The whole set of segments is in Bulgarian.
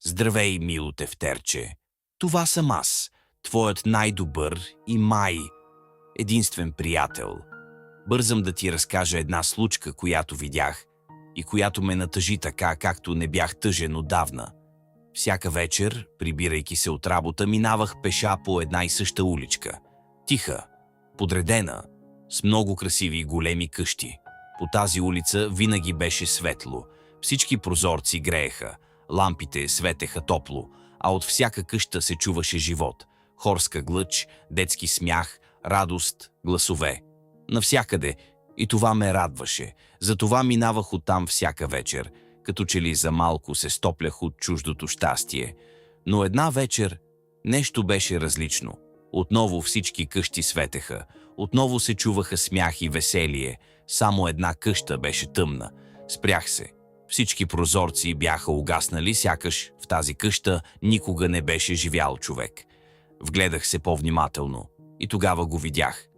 Здравей, мило тефтерче! Това съм аз, твоят най-добър и единствен приятел. Бързам да ти разкажа една случка, която видях и която ме натъжи така, както не бях тъжен отдавна. Всяка вечер, прибирайки се от работа, минавах пеша по една и съща уличка. Тиха, подредена, с много красиви и големи къщи. По тази улица винаги беше светло. Всички прозорци грееха, лампите светеха топло, а от всяка къща се чуваше живот. Хорска глъч, детски смях, радост, гласове. Навсякъде. И това ме радваше. Затова минавах оттам всяка вечер, като че ли за малко се стоплях от чуждото щастие. Но една вечер нещо беше различно. Отново всички къщи светеха. Отново се чуваха смях и веселие. Само една къща беше тъмна. Спрях се. Всички прозорци бяха угаснали, сякаш в тази къща никога не беше живял човек. Вгледах се по-внимателно и тогава го видях.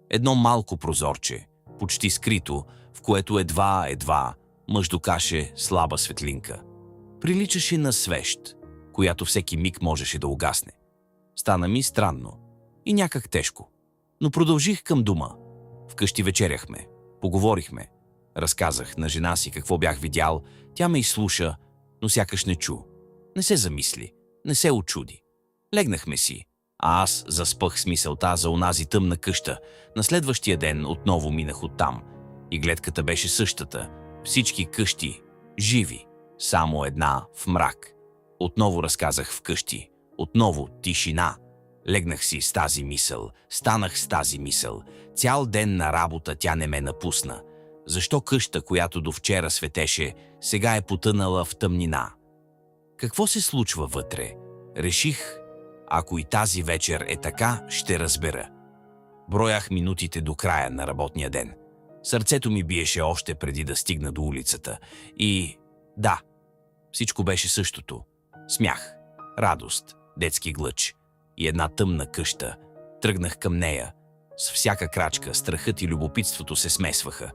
Едно малко прозорче, почти скрито, в което едва мъждукаше слаба светлинка. Приличаше на свещ, която всеки миг можеше да угасне. Стана ми странно и някак тежко. Но продължих към дома. Вкъщи вечеряхме, поговорихме. Разказах на жена си какво бях видял, тя ме изслуша, но сякаш не чу. Не се замисли, не се очуди. Легнахме си, а аз заспах с мисълта за онази тъмна къща. На следващия ден отново минах оттам. И гледката беше същата. Всички къщи живи, само една в мрак. Отново разказах вкъщи. Отново тишина. Легнах си с тази мисъл, станах с тази мисъл. Цял ден на работа тя не ме напусна. Защо къща, която до вчера светеше, сега е потънала в тъмнина? Какво се случва вътре? Реших, ако и тази вечер е така, ще разбера. Броях минутите до края на работния ден. Сърцето ми биеше още преди да стигна до улицата. И да, всичко беше същото. Смях, радост, детски глъч и една тъмна къща. Тръгнах към нея. С всяка крачка страхът и любопитството се смесваха.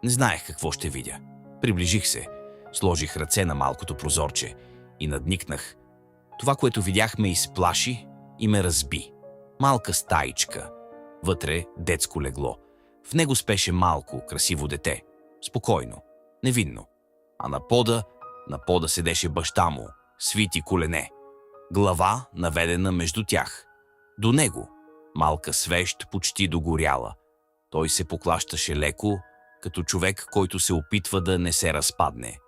Не знаех какво ще видя. Приближих се, сложих ръце на малкото прозорче и надникнах. Това, което видях, ме изплаши и ме разби. Малка стаичка. Вътре детско легло. В него спеше малко, красиво дете. Спокойно, невинно. А на пода седеше баща му, свити колене. Глава наведена между тях. До него малка свещ почти догоряла. Той се поклащаше леко, като човек, който се опитва да не се разпадне.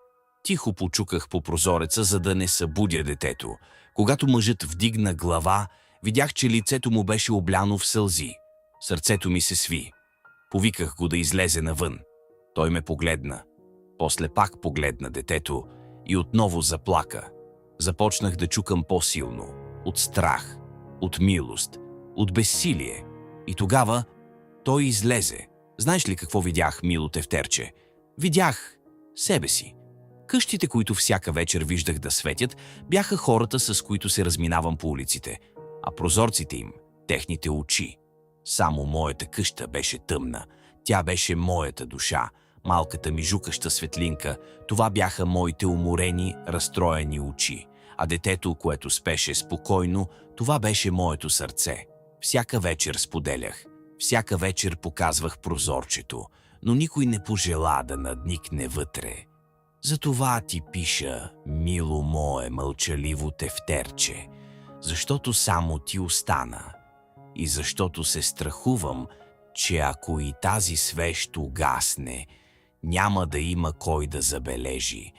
Тихо почуках по прозореца, за да не събудя детето. Когато мъжът вдигна глава, видях, че лицето му беше обляно в сълзи. Сърцето ми се сви. Повиках го да излезе навън. Той ме погледна. После пак погледна детето и отново заплака. Започнах да чукам по-силно. От страх, от милост, от безсилие. И тогава той излезе. Знаеш ли какво видях, мило тефтерче? Видях себе си. Къщите, които всяка вечер виждах да светят, бяха хората, с които се разминавам по улиците, а прозорците им, техните очи. Само моята къща беше тъмна. Тя беше моята душа, малката ми жукаща светлинка. Това бяха моите уморени, разстроени очи. А детето, което спеше спокойно, това беше моето сърце. Всяка вечер споделях. Всяка вечер показвах прозорчето, но никой не пожела да надникне вътре. Затова ти пиша, мило мое мълчаливо тефтерче, защото само ти остана и защото се страхувам, че ако и тази свещ угасне, няма да има кой да забележи,